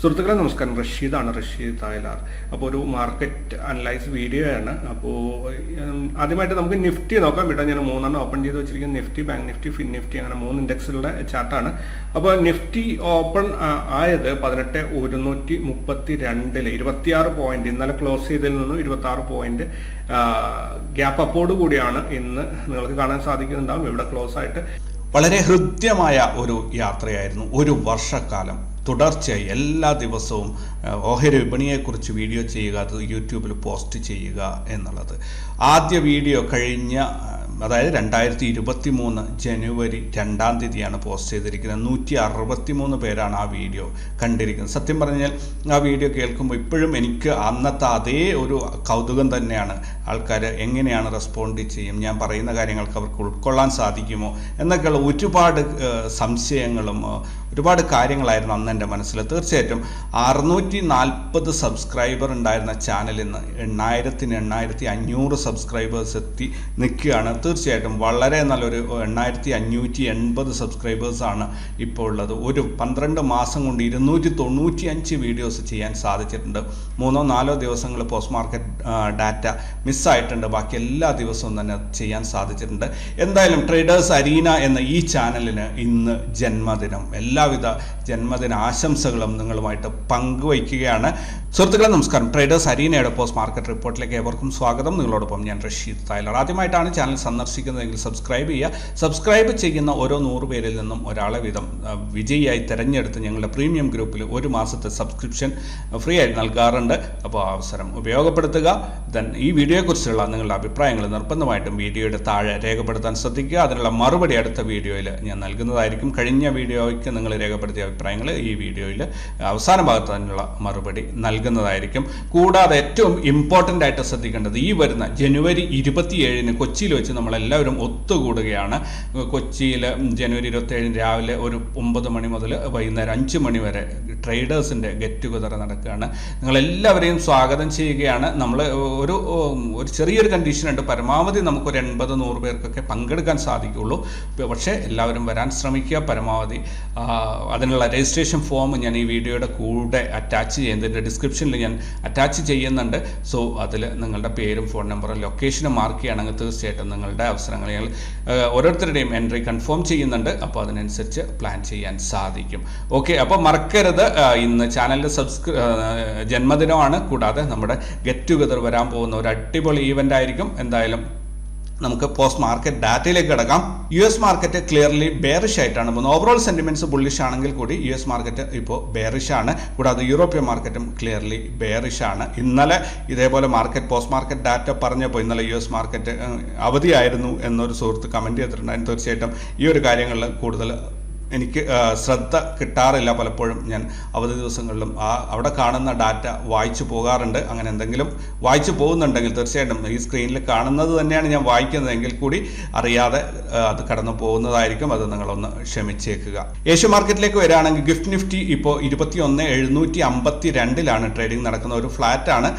സുഹൃത്തുക്കളെ നമസ്കാരം. റഷീദാണ്, റഷീദ് തായ്ലാർ. അപ്പോൾ ഒരു മാർക്കറ്റ് അനലൈസ് വീഡിയോ ആണ്. അപ്പോൾ ആദ്യമായിട്ട് നമുക്ക് നിഫ്റ്റി നോക്കാം. ഇവിടെ ഞാൻ 3 ഓപ്പൺ ചെയ്ത് വെച്ചിരിക്കുന്നത് നിഫ്റ്റി, ബാങ്ക് നിഫ്റ്റി, ഫിൻ നിഫ്റ്റി, അങ്ങനെ 3 ഇൻഡെക്സിലുള്ള ചാർട്ടാണ്. അപ്പോൾ നിഫ്റ്റി ഓപ്പൺ ആയത് 18,132 26 പോയിന്റ്. ഇന്നലെ ക്ലോസ് ചെയ്തതിൽ നിന്നും 26 പോയിന്റ് ഗ്യാപ്പ് അപ്പോട് കൂടിയാണ് ഇന്ന് നിങ്ങൾക്ക് കാണാൻ സാധിക്കുന്നുണ്ടാവും. ഇവിടെ ക്ലോസ് ആയിട്ട് വളരെ ഹൃദ്യമായ ഒരു യാത്രയായിരുന്നു. ഒരു വർഷക്കാലം തുടർച്ചയായി എല്ലാ ദിവസവും ഓഹരി വിപണിയെക്കുറിച്ച് വീഡിയോ ചെയ്യുക, അത് യൂട്യൂബിൽ പോസ്റ്റ് ചെയ്യുക എന്നുള്ളത്. ആദ്യ വീഡിയോ കഴിഞ്ഞ അതായത് 2023 ജനുവരി 2-ാം തീയതിയാണ് പോസ്റ്റ് ചെയ്തിരിക്കുന്നത്. 163 പേരാണ് ആ വീഡിയോ കണ്ടിരിക്കുന്നത്. സത്യം പറഞ്ഞാൽ ആ വീഡിയോ കേൾക്കുമ്പോൾ ഇപ്പോഴും എനിക്ക് അന്നത്തെ അതേ ഒരു കൗതുകം തന്നെയാണ്. ആൾക്കാർ എങ്ങനെയാണ് റെസ്പോണ്ട് ചെയ്യും, ഞാൻ പറയുന്ന കാര്യങ്ങൾക്ക് അവർക്ക് ഉൾക്കൊള്ളാൻ സാധിക്കുമോ എന്നൊക്കെയുള്ള ഒരുപാട് സംശയങ്ങളും ഒരുപാട് കാര്യങ്ങളായിരുന്നു അന്ന് എൻ്റെ മനസ്സിൽ. തീർച്ചയായിട്ടും 640 സബ്സ്ക്രൈബർ ഉണ്ടായിരുന്ന ചാനലിൽ നിന്ന് 8,500 സബ്സ്ക്രൈബേഴ്സ് എത്തി നിൽക്കുകയാണ്. തീർച്ചയായിട്ടും വളരെ നല്ലൊരു 8,580 സബ്സ്ക്രൈബേഴ്സാണ് ഇപ്പോൾ ഉള്ളത്. ഒരു 12 മാസം കൊണ്ട് 295 വീഡിയോസ് ചെയ്യാൻ സാധിച്ചിട്ടുണ്ട്. 3-4 ദിവസങ്ങൾ പോസ്റ്റ് മാർക്കറ്റ് ഡാറ്റ മിസ്സായിട്ടുണ്ട്. ബാക്കി എല്ലാ ദിവസവും തന്നെ ചെയ്യാൻ സാധിച്ചിട്ടുണ്ട്. എന്തായാലും ട്രേഡേഴ്സ് അരീന എന്ന ഈ ചാനലിന് ഇന്ന് ജന്മദിനം. എല്ലാവിധ ജന്മദിന ആശംസകളും നിങ്ങളുമായിട്ട് പങ്കുവയ്ക്കുകയാണ്. സുഹൃത്തുക്കളെ നമസ്കാരം. ട്രേഡേഴ്സ് അരീനയുടെ പോസ്റ്റ് മാർക്കറ്റ് റിപ്പോർട്ടിലേക്ക് ഏവർക്കും സ്വാഗതം. നിങ്ങളോടൊപ്പം ഞാൻ റഷീദ് തായ്ലാർ. ആദ്യമായിട്ടാണ് ചാനൽ സന്ദർശിക്കുന്നതെങ്കിൽ സബ്സ്ക്രൈബ് ചെയ്യുക. സബ്സ്ക്രൈബ് ചെയ്യുന്ന ഓരോ 100 പേരിൽ നിന്നും ഒരാളെ വീതം വിജയിയായി തിരഞ്ഞെടുത്ത് ഞങ്ങളുടെ പ്രീമിയം ഗ്രൂപ്പിൽ 1 മാസത്തെ സബ്സ്ക്രിപ്ഷൻ ഫ്രീ ആയി നൽകാറുണ്ട്. അപ്പോൾ അവസരം ഉപയോഗപ്പെടുത്തുക. ഈ വീഡിയോയെക്കുറിച്ചുള്ള നിങ്ങളുടെ അഭിപ്രായങ്ങൾ നിർബന്ധമായിട്ടും വീഡിയോയുടെ താഴെ രേഖപ്പെടുത്താൻ ശ്രദ്ധിക്കുക. അതിനുള്ള മറുപടി അടുത്ത വീഡിയോയിൽ ഞാൻ നൽകുന്നതായിരിക്കും. കഴിഞ്ഞ വീഡിയോയ്ക്ക് നിങ്ങൾ രേഖപ്പെടുത്തിയ അഭിപ്രായങ്ങൾ ഈ വീഡിയോയിൽ അവസാന ഭാഗത്ത് തന്നെയുള്ള മറുപടി നൽകുന്നതായിരിക്കും. കൂടാതെ ഏറ്റവും ഇമ്പോർട്ടൻ്റ് ആയിട്ട് ശ്രദ്ധിക്കേണ്ടത്, ഈ വരുന്ന ജനുവരി 27 കൊച്ചിയിൽ വെച്ച് നമ്മളെല്ലാവരും ഒത്തുകൂടുകയാണ്. കൊച്ചിയിൽ ജനുവരി 27 രാവിലെ ഒരു 9 മണി മുതൽ വൈകുന്നേരം 5 മണി വരെ ട്രേഡേഴ്സിൻ്റെ ഗെറ്റ് ടുഗദർ നടക്കുകയാണ്. നിങ്ങളെല്ലാവരെയും സ്വാഗതം ചെയ്യുകയാണ്. നമ്മൾ ഒരു ചെറിയൊരു കണ്ടീഷനുണ്ട്. പരമാവധി നമുക്കൊരു 80-100 പേർക്കൊക്കെ പങ്കെടുക്കാൻ സാധിക്കുകയുള്ളൂ. പക്ഷേ എല്ലാവരും വരാൻ ശ്രമിക്കുക പരമാവധി. അതിനുള്ള രജിസ്ട്രേഷൻ ഫോം ഞാൻ ഈ വീഡിയോയുടെ കൂടെ അറ്റാച്ച് ചെയ്യുന്നതിൻ്റെ ഡിസ്ക്രിപ്ഷനിൽ ഞാൻ അറ്റാച്ച് ചെയ്യുന്നുണ്ട്. സോ അതിൽ നിങ്ങളുടെ പേരും ഫോൺ നമ്പറും ലൊക്കേഷനും മാർക്ക് ചെയ്യുകയാണെങ്കിൽ തീർച്ചയായിട്ടും നിങ്ങളുടെ അവസരങ്ങൾ ഞങ്ങൾ ഓരോരുത്തരുടെയും എൻട്രി കൺഫേം ചെയ്യുന്നുണ്ട്. അപ്പോൾ അതിനനുസരിച്ച് പ്ലാൻ ചെയ്യാൻ സാധിക്കും. ഓക്കെ, അപ്പോൾ മറക്കരുത്. ഇന്ന് ചാനലിൻ്റെ ജന്മദിനമാണ്. കൂടാതെ നമ്മുടെ ഗെറ്റ് ടുഗദർ വരാൻ പോകുന്ന ഒരു അടിപൊളി ഈവൻ്റ് ആയിരിക്കും. എന്തായാലും നമുക്ക് പോസ്റ്റ് മാർക്കറ്റ് ഡാറ്റയിലേക്ക് കിടക്കാം. US മാർക്കറ്റ് ക്ലിയർലി ബെയറിഷ് ആയിട്ടാണ് പോകുന്നത്. ഓവറോൾ സെന്റിമെന്റ്സ് ബുള്ളിഷ് ആണെങ്കിൽ കൂടി US മാർക്കറ്റ് ഇപ്പോൾ ബെയറിഷ് ആണ്. കൂടാതെ യൂറോപ്യൻ മാർക്കറ്റും ക്ലിയർലി ബെയറിഷ് ആണ്. ഇന്നലെ ഇതേപോലെ പോസ്റ്റ് മാർക്കറ്റ് ഡാറ്റ പറഞ്ഞപ്പോൾ ഇന്നലെ US മാർക്കറ്റ് അവധിയായിരുന്നു എന്നൊരു സുഹൃത്ത് കമന്റ് ചെയ്തിട്ടുണ്ടായിരുന്നു. തീർച്ചയായിട്ടും ഈ ഒരു കാര്യങ്ങളിൽ കൂടുതൽ എനിക്ക് ശ്രദ്ധ കിട്ടാറില്ല. പലപ്പോഴും ഞാൻ അവധി ദിവസങ്ങളിലും അവിടെ കാണുന്ന ഡാറ്റ വായിച്ചു പോകാറുണ്ട്. അങ്ങനെ എന്തെങ്കിലും വായിച്ചു പോകുന്നുണ്ടെങ്കിൽ തീർച്ചയായിട്ടും ഈ സ്ക്രീനിൽ കാണുന്നത് തന്നെയാണ് ഞാൻ വായിക്കുന്നതെങ്കിൽ കൂടി അറിയാതെ അത് കടന്നു പോകുന്നതായിരിക്കും. അത് നിങ്ങളൊന്ന് ക്ഷമിച്ചേക്കുക. ഏഷ്യ മാർക്കറ്റിലേക്ക് വരികയാണെങ്കിൽ ഗിഫ്റ്റ് നിഫ്റ്റി ഇപ്പോൾ 21,752 ട്രേഡിംഗ് നടക്കുന്ന ഒരു ഫ്ലാറ്റാണ്.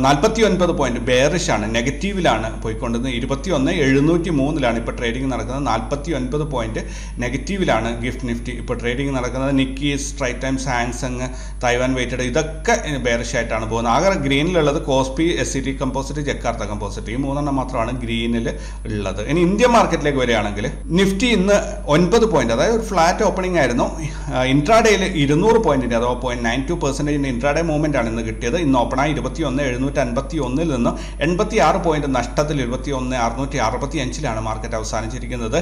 49 പോയിന്റ് ബെയറിഷ് ആണ്, നെഗറ്റീവിലാണ് പോയിക്കൊണ്ടിരുന്നത്. 21,703 ഇപ്പോൾ ട്രേഡിംഗ് നടക്കുന്നത്. 49 പോയിന്റ് നെഗറ്റീവിലാണ് ഗിഫ്റ്റ് നിഫ്റ്റി ഇപ്പോൾ ട്രേഡിംഗ് നടക്കുന്നത്. Nikkei, Straits Times, Hang Seng, Taiwan weighted ഇതൊക്കെ ബെയറിഷ് ആയിട്ടാണ് പോകുന്നത്. ആകെ ഗ്രീനിലുള്ളത് Kospi, SCT composite, Jakarta composite, ഈ 3 മാത്രമാണ് ഗ്രീനിൽ ഉള്ളത്. ഇനി ഇന്ത്യൻ മാർക്കറ്റിലേക്ക് വരികയാണെങ്കിൽ നിഫ്റ്റി ഇന്ന് 9 പോയിന്റ്, അതായത് ഒരു ഫ്ലാറ്റ് ഓപ്പണിംഗ് ആയിരുന്നു. ഇൻട്രാഡേയിൽ 200 പോയിന്റിന്റെ അഥവാ 0.92% ഇൻട്രാഡേ മൂവ്മെന്റ് ആണ് ഇന്ന് കിട്ടിയത്. ഇന്ന് ഓപ്പണായി 21,751 നിന്ന് 86 പോയിന്റ് നഷ്ടത്തിൽ 21,665 മാർക്കറ്റ് അവസാനിച്ചിരിക്കുന്നത്.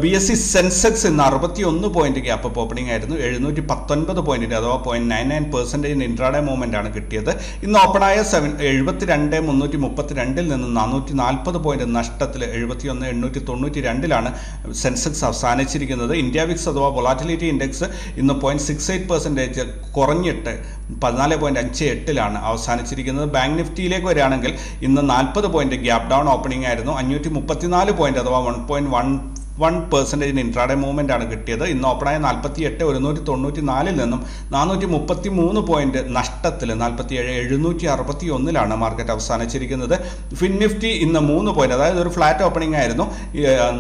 BSE സെൻസെക്സ് ഇന്ന് 61 പോയിന്റ് ഗ്യാപ്പ് ഓപ്പണിംഗ് ആയിരുന്നു. 719 പോയിന്റിന്റെ അഥവാ 0.99% ഇൻട്രാഡേ മൂവ്മെന്റ് ആണ് കിട്ടിയത്. ഇന്ന് ഓപ്പണായ 72,332 നിന്ന് 440 പോയിന്റ് നഷ്ടത്തിൽ 71,892 സെൻസെക്സ് അവസാനിച്ചിരിക്കുന്നത്. ഇന്ത്യ വിക്സ് അഥവാ വൊളാറ്റിലിറ്റി ഇൻഡെക്സ് ഇന്ന് 0.68% കുറഞ്ഞിട്ട് 14.58 അവസാനിച്ചിരിക്കുന്നത്. ബാങ്ക് നിഫ്റ്റിയിലേക്ക് വരികയാണെങ്കിൽ ഇന്ന് 40 പോയിന്റ് ഗ്യാപ്പ് ഡൗൺ ഓപ്പണിംഗ് ആയിരുന്നു. 534 പോയിന്റ് അഥവാ 1.1 1% ഇൻട്രാഡേ മൂവ്മെൻ്റ് ആണ് കിട്ടിയത്. ഇന്ന് ഓപ്പണായ 48,194 നിന്നും 433 പോയിന്റ് നഷ്ടത്തിൽ 47,761 മാർക്കറ്റ് അവസാനിച്ചിരിക്കുന്നത്. ഫിൻ നിഫ്റ്റി ഇന്ന് 3 പോയിന്റ്, അതായത് ഒരു ഫ്ലാറ്റ് ഓപ്പണിംഗ് ആയിരുന്നു,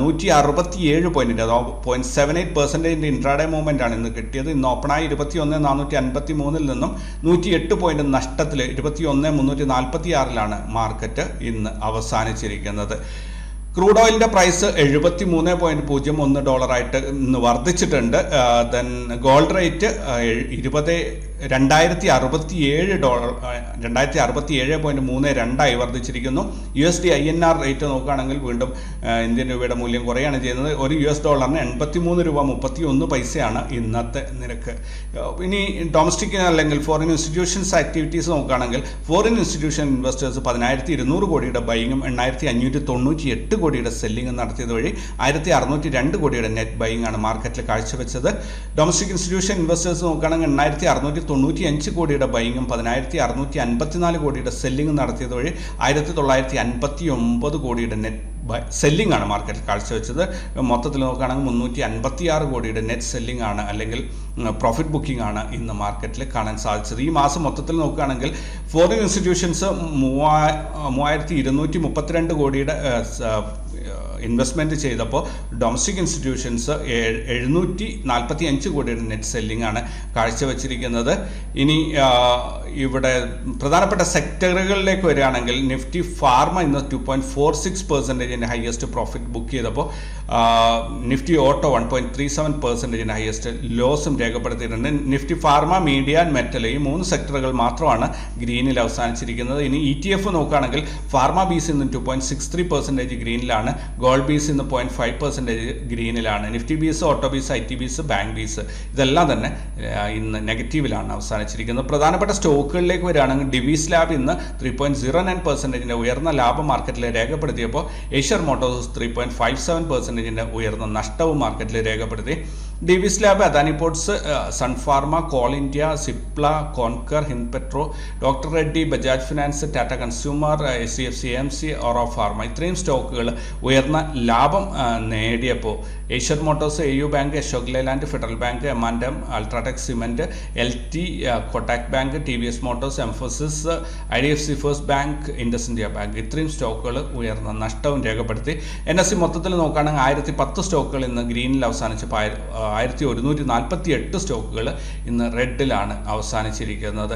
167 പോയിന്റിൻ്റെ 0.78% ഇൻട്രാഡേ മൂവ്മെൻ്റ് ആണ് ഇന്ന് കിട്ടിയത്. ഇന്ന് ഓപ്പണായി 21,453 നിന്നും 108 പോയിന്റ് നഷ്ടത്തിൽ 21,346 മാർക്കറ്റ് ഇന്ന് അവസാനിച്ചിരിക്കുന്നത്. ക്രൂഡ് ഓയിലിൻ്റെ പ്രൈസ് $73.01 ഇന്ന് വർദ്ധിച്ചിട്ടുണ്ട്. Then gold rate $2,067.32 വർദ്ധിച്ചിരിക്കുന്നു. USD INR rate നോക്കുകയാണെങ്കിൽ വീണ്ടും ഇന്ത്യൻ രൂപയുടെ മൂല്യം കുറയാണ് ചെയ്യുന്നത്. ഒരു US ഡോളറിന് 83 രൂപ 31 പൈസയാണ് ഇന്നത്തെ നിരക്ക്. ഇനി ഡൊമസ്റ്റിക് അല്ലെങ്കിൽ ഫോറിൻ ഇൻസ്റ്റിറ്റ്യൂഷൻസ് ആക്ടിവിറ്റീസ് നോക്കുകയാണെങ്കിൽ ഫോറിൻ ഇൻസ്റ്റിറ്റ്യൂഷൻ ഇൻവെസ്റ്റേഴ്സ് 10,200 കോടിയുടെ ബൈങ്ങും 8,598 കോടിയുടെ സെല്ലിംഗ് നടത്തിയത് വഴി 1,602 കോടിയുടെ നെറ്റ് ബൈയിങ് ആണ് മാർക്കറ്റിൽ കാഴ്ചവെച്ചത്. ഡൊമസ്റ്റിക് ഇൻസ്റ്റിറ്റ്യൂഷൻ ഇൻവെസ്റ്റേഴ്സ് നോക്കുകയാണെങ്കിൽ 8,695 കോടിയുടെ ബൈയിങ്ങും 10,654 കോടിയുടെ സെല്ലിംഗ് നടത്തിയത് വഴി 1,959 കോടിയുടെ നെറ്റ് സെല്ലിംഗ് ആണ് മാർക്കറ്റിൽ കാഴ്ചവെച്ചത്. മൊത്തത്തിൽ നോക്കുകയാണെങ്കിൽ 356 കോടിയുടെ നെറ്റ് സെല്ലിംഗ് ആണ് അല്ലെങ്കിൽ പ്രോഫിറ്റ് ബുക്കിംഗ് ആണ് ഇന്ന് മാർക്കറ്റിൽ കാണാൻ സാധിച്ചത്. ഈ മാസം മൊത്തത്തിൽ നോക്കുകയാണെങ്കിൽ ഫോറിൻ ഇൻസ്റ്റിറ്റ്യൂഷൻസ് 3,232 കോടിയുടെ ഇൻവെസ്റ്റ്മെൻറ്റ് ചെയ്തപ്പോൾ ഡൊമസ്റ്റിക് ഇൻസ്റ്റിറ്റ്യൂഷൻസ് 745 കോടിയുടെ നെറ്റ് സെല്ലിംഗ് ആണ് കാഴ്ചവെച്ചിരിക്കുന്നത്. ഇനി ഇവിടെ പ്രധാനപ്പെട്ട സെക്ടറുകളിലേക്ക് വരികയാണെങ്കിൽ നിഫ്റ്റി ഫാർമ ഇന്ന് 2.46% ഹയസ്റ്റ് പ്രോഫിറ്റ് ബുക്ക് ചെയ്തപ്പോൾ നിഫ്റ്റി ഓട്ടോ 1.37% ഹയസ്റ്റ് ലോസും രേഖപ്പെടുത്തിയിട്ടുണ്ട്. Nifty pharma, media and metal ഈ 3 സെക്ടറുകൾ മാത്രമാണ് ഗ്രീനിൽ അവസാനിച്ചിരിക്കുന്നത്. ഇനി ETF നോക്കുകയാണെങ്കിൽ ഫാർമ ബീസ് ഇന്ന് 2.63% ഗ്രീനിലാണ്, ഗോൾഡ് ബീസ് ഇന്ന് 0.5% ഗ്രീനിലാണ്, Nifty BeES, auto BeES, IT BeES, bank BeES ഇതെല്ലാം തന്നെ ഇന്ന് നെഗറ്റീവിലാണ് അവസാനിച്ചിരിക്കുന്നത്. പ്രധാനപ്പെട്ട സ്റ്റോക്കുകളിലേക്ക് വരികയാണെങ്കിൽ ഡിവിസ് ലാബ് ഇന്ന് 3.09% ഉയർന്ന ലാഭം മാർക്കറ്റിൽ രേഖപ്പെടുത്തിയപ്പോൾ ഏഷ്യർ മോട്ടോഴ്സ് 3.57% ഉയർന്ന നഷ്ടവും മാർക്കറ്റിൽ രേഖപ്പെടുത്തി. Divi's lab, Adani ports, Sun Pharma, coal India, Cipla, Concor, Hinpetro, doctor Reddy, Bajaj finance, Tata consumer, HDFC AMC, Auro pharma ഇത്രയും സ്റ്റോക്കുകൾ ഉയർന്ന ലാഭം നേടിയപ്പോൾ Eicher motors, AU bank, Ashok Leyland, federal bank, M&M, UltraTech cement, LT, Kotak bank, TVS motors, Mphasis, IDFC first bank, Indus India bank ഇത്രയും സ്റ്റോക്കുകൾ ഉയർന്ന നഷ്ടവും രേഖപ്പെടുത്തി. NSE മൊത്തത്തിൽ നോക്കുകയാണെങ്കിൽ 1010 സ്റ്റോക്കുകൾ ഇന്ന് ഗ്രീനിൽ അവസാനിച്ചപ്പോൾ 1148 സ്റ്റോക്കുകൾ ഇന്ന് റെഡിലാണ് അവസാനിച്ചിരിക്കുന്നത്.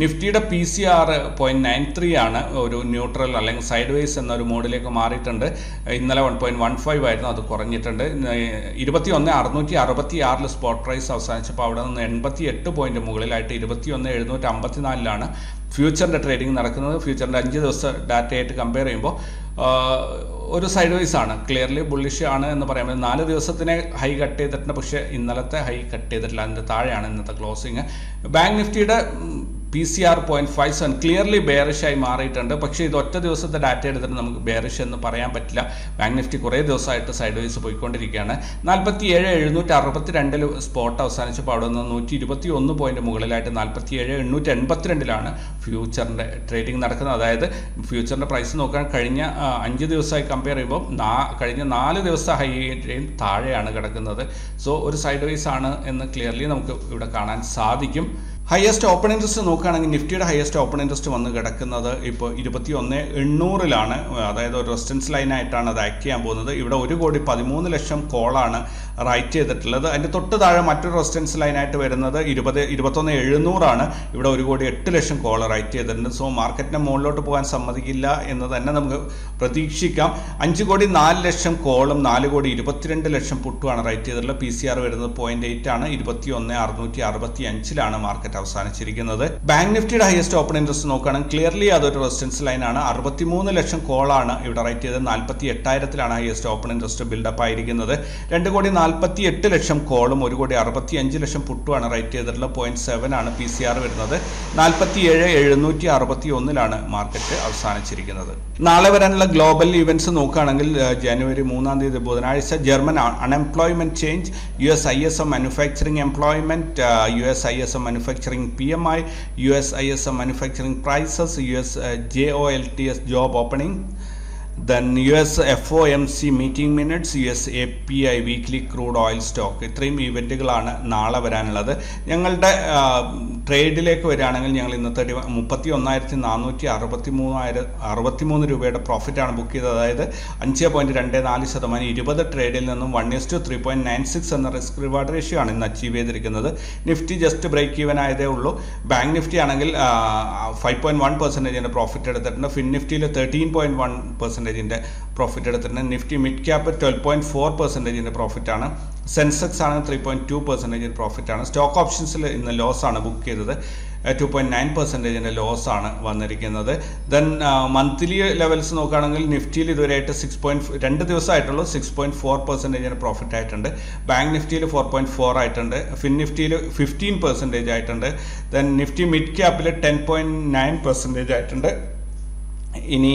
നിഫ്റ്റിയുടെ PCR 0.93 ആണ്, ഒരു ന്യൂട്രൽ അല്ലെങ്കിൽ സൈഡ് വേസ് എന്നൊരു മോഡിലേക്ക് മാറിയിട്ടുണ്ട്. ഇന്നലെ 1.15 ആയിരുന്നു, അത് കുറഞ്ഞിട്ടുണ്ട്. 21,666 സ്പോട്ട് പ്രൈസ് അവസാനിച്ചപ്പോൾ അവിടെ നിന്ന് 88 പോയിന്റ് മുകളിലായിട്ട് 21,754 ഫ്യൂച്ചറിൻ്റെ ട്രേഡിംഗ് നടക്കുന്നത്. ഫ്യൂച്ചറിൻ്റെ 5 ദിവസ ഡാറ്റയായിട്ട് കമ്പയർ ചെയ്യുമ്പോൾ ഒരു സൈഡ് വൈസ് ആണ്, ക്ലിയർലി ബുള്ളിഷ് ആണ് എന്ന് പറയുമ്പോൾ 4 ദിവസത്തിനെ ഹൈ കട്ട് ചെയ്തിട്ടുണ്ട്, പക്ഷേ ഇന്നലത്തെ ഹൈ കട്ട് ചെയ്തിട്ടില്ല, അതിൻ്റെ താഴെയാണ് ഇന്നത്തെ ക്ലോസിങ്. ബാങ്ക് നിഫ്റ്റിയുടെ PCR 0.57 ക്ലിയർലി ബെയറിഷായി മാറിയിട്ടുണ്ട്. പക്ഷേ ഇത് ഒറ്റ ദിവസത്തെ ഡാറ്റ എടുത്തിട്ട് നമുക്ക് ബെയറിഷ് എന്ന് പറയാൻ പറ്റില്ല. ബാങ്ക് നിഫ്റ്റി കുറേ ദിവസമായിട്ട് സൈഡ് വൈസ് പോയിക്കൊണ്ടിരിക്കുകയാണ്. 47,762 സ്പോട്ട് അവസാനിച്ചപ്പോൾ അവിടെ നിന്ന് 121 പോയിന്റ് മുകളിലായിട്ട് 47,882 ഫ്യൂച്ചറിൻ്റെ ട്രേഡിംഗ് നടക്കുന്നത്. അതായത് ഫ്യൂച്ചറിൻ്റെ പ്രൈസ് നോക്കാൻ കഴിഞ്ഞ 5 ദിവസമായി കമ്പയർ ചെയ്യുമ്പോൾ കഴിഞ്ഞ 4 ദിവസത്തെ ഹൈയും താഴെയാണ് കിടക്കുന്നത്. സോ ഒരു സൈഡ് വൈസ് ആണ് എന്ന് ക്ലിയർലി നമുക്ക് ഇവിടെ കാണാൻ സാധിക്കും. ഹയസ്റ്റ് ഓപ്പൺ ഇൻട്രസ്റ്റ് നോക്കുകയാണെങ്കിൽ നിഫ്റ്റിയുടെ ഹയസ്റ്റ് ഓപ്പൺ ഇൻട്രസ്റ്റ് വന്ന് കിടക്കുന്നത് ഇപ്പോൾ 21,800 അതായത് ഒരു റെസിസ്റ്റൻസ് ലൈനായിട്ടാണ് അത് ആക്ട് ചെയ്യാൻ പോകുന്നത്. ഇവിടെ 1,13,00,000 കോളാണ് റൈറ്റ് ചെയ്തിട്ടുള്ളത്. അതിൻ്റെ തൊട്ട് താഴെ മറ്റൊരു റെസിസ്റ്റൻസ് ലൈനായിട്ട് വരുന്നത് 21,700 ഇവിടെ 1,08,00,000 കോൾ റൈറ്റ് ചെയ്തിട്ടുണ്ട്. സോ മാർക്കറ്റിനെ മുകളിലോട്ട് പോകാൻ സമ്മതിക്കില്ല എന്ന് തന്നെ നമുക്ക് പ്രതീക്ഷിക്കാം. 5,04,00,000 കോളും 4,22,00,000 പുട്ടുമാണ് റൈറ്റ് ചെയ്തിട്ടുള്ളത്. PCR വരുന്നത് 0.8 ആണ്. 21,665 മാർക്കറ്റ് അവസാനിച്ചിരിക്കുന്നത്. ബാങ്ക് നിഫ്റ്റിയുടെ ഹയസ്റ്റ് ഓപ്പൺ ഇൻട്രസ്റ്റ് നോക്കുകയാണെങ്കിൽ ക്ലിയർലി അതൊരു റെസിസ്റ്റൻസ് ലൈനാണ്. 63,00,000 കോളാണ് ഇവിടെ റൈറ്റ് ചെയ്തത്. 48,000 ഹയസ്റ്റ് ഓപ്പൺ ഇൻട്രസ്റ്റ് ബിൽഡപ്പ് ആയിരിക്കുന്നത്. 2,48,00,000 കോളും 1,65,00,000 പുട്ടുമാണ് റൈറ്റ് ചെയ്തിട്ടുള്ളത്. 0.7 ആണ് PCR വരുന്നത്. 47,761 മാർക്കറ്റ് അവസാനിച്ചിരിക്കുന്നത്. നാളെ വരാനുള്ള ഗ്ലോബൽ ഇവന്റ്സ് നോക്കുകയാണെങ്കിൽ ജനുവരി 3-ാം തീയതി ബുധനാഴ്ച German unemployment change, US ISM manufacturing employment, US ISM manufacturing PMI, US ISM manufacturing prices, US JOLTS job opening, then US FOMC meeting minutes, US API weekly crude oil stock, ഇത്രയും ഇവൻറ്റുകളാണ് നാളെ വരാനുള്ളത്. ഞങ്ങളുടെ ട്രേഡിലേക്ക് വരികയാണെങ്കിൽ ഞങ്ങൾ ഇന്നത്തെ 31,463 രൂപയുടെ പ്രോഫിറ്റാണ് ബുക്ക് ചെയ്തത്. അതായത് 5.24%, 20 ട്രേഡിൽ നിന്നും 1:3.96 എന്ന റിസ്ക് റിവാർഡ് റേഷ്യോ ആണ് ഇന്ന് അച്ചീവ് ചെയ്തിരിക്കുന്നത്. നിഫ്റ്റി ജസ്റ്റ് ബ്രേക്ക് ഈവൻ ആയതേ ഉള്ളൂ. ബാങ്ക് നിഫ്റ്റി ആണെങ്കിൽ 5.1% പ്രോഫിറ്റ് എടുത്തിട്ടുണ്ട്. ഫിൻ നിഫ്റ്റിയിൽ 13.1% പ്രോഫിറ്റ് എടുത്തിട്ടുണ്ട്. Nifty mid cap 12.4% പ്രോഫിറ്റാണ്. സെൻസെക്സ് ആണ് 3.2% പ്രോഫിറ്റാണ്. സ്റ്റോക്ക് ഓപ്ഷൻസിൽ ഇന്ന് ലോസ് ആണ് ബുക്ക് ചെയ്തത്. 2.9% ലോസ് ആണ് വന്നിരിക്കുന്നത്. ദെൻ മന്ത്ലി ലെവൽസ് നോക്കുകയാണെങ്കിൽ നിഫ്റ്റിയിൽ ഇതുവരെയായിട്ട് 2 ദിവസമായിട്ടുള്ളൂ 6.4% പ്രോഫിറ്റ് ആയിട്ടുണ്ട്. ബാങ്ക് നിഫ്റ്റിയിൽ 4.4 ആയിട്ടുണ്ട്. ഫിൻ നിഫ്റ്റിയിൽ 15% ആയിട്ടുണ്ട്. ദെൻ നിഫ്റ്റി മിഡ് ക്യാപ്പിൽ 10.9% ആയിട്ടുണ്ട്. ഇനി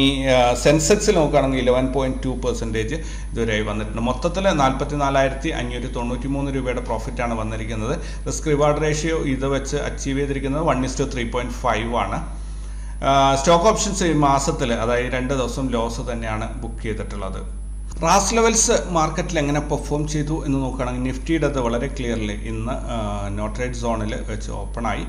സെൻസെക്സിൽ നോക്കുകയാണെങ്കിൽ 11.2% ഇതുവരെയായി വന്നിട്ടുണ്ട്. മൊത്തത്തിൽ 44,593 രൂപയുടെ പ്രോഫിറ്റാണ് വന്നിരിക്കുന്നത്. റിസ്ക് റിവാർഡ് റേഷ്യോ ഇത് വെച്ച് അച്ചീവ് ചെയ്തിരിക്കുന്നത് 1:3.5 ആണ്. സ്റ്റോക്ക് ഓപ്ഷൻസ് ഈ മാസത്തിൽ, അതായത് 2 ദിവസം ലോസ് തന്നെയാണ് ബുക്ക് ചെയ്തിട്ടുള്ളത്. റാസ് ലെവൽസ് മാർക്കറ്റിൽ എങ്ങനെ പെർഫോം ചെയ്തു എന്ന് നോക്കുകയാണെങ്കിൽ നിഫ്റ്റിയുടെ അത് വളരെ ക്ലിയർലി ഇന്ന് നോ ട്രേഡ് സോണിൽ വെച്ച് ഓപ്പണായി.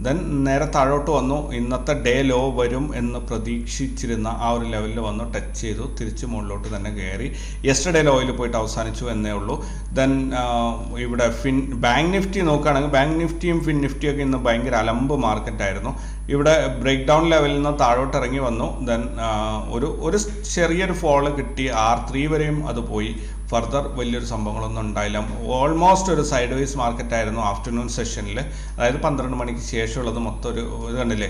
ദെൻ നേരെ താഴോട്ട് വന്നു. ഇന്നത്തെ ഡേ ലോ വരും എന്ന് പ്രതീക്ഷിച്ചിരുന്ന ആ ഒരു ലെവലിൽ വന്നു ടച്ച് ചെയ്തു, തിരിച്ച് മുകളിലോട്ട് തന്നെ കയറി. യെസ്റ്റർഡേ ലോയിൽ പോയിട്ട് അവസാനിച്ചു എന്നേ ഉള്ളൂ. ദെൻ ഇവിടെ ബാങ്ക് നിഫ്റ്റി നോക്കുകയാണെങ്കിൽ ബാങ്ക് നിഫ്റ്റിയും ഫിൻ നിഫ്റ്റിയൊക്കെ ഇന്ന് ഭയങ്കര അലമ്പ് മാർക്കറ്റായിരുന്നു. ഇവിടെ ബ്രേക്ക് ഡൗൺ ലെവലിൽ നിന്ന് താഴോട്ട് ഇറങ്ങി വന്നു. ദെൻ ഒരു ചെറിയൊരു ഫോള് കിട്ടി. R3 വരെയും അത് പോയി. ഫർദർ വലിയൊരു സംഭവങ്ങളൊന്നും ഉണ്ടായില്ല. ഓൾമോസ്റ്റ് ഒരു സൈഡ് വൈസ് മാർക്കറ്റായിരുന്നു ആഫ്റ്റർനൂൺ സെഷനിൽ. അതായത് 12 മണിക്ക് ശേഷമുള്ളത് മൊത്തം ഒരു ഇത് കണ്ടില്ലേ.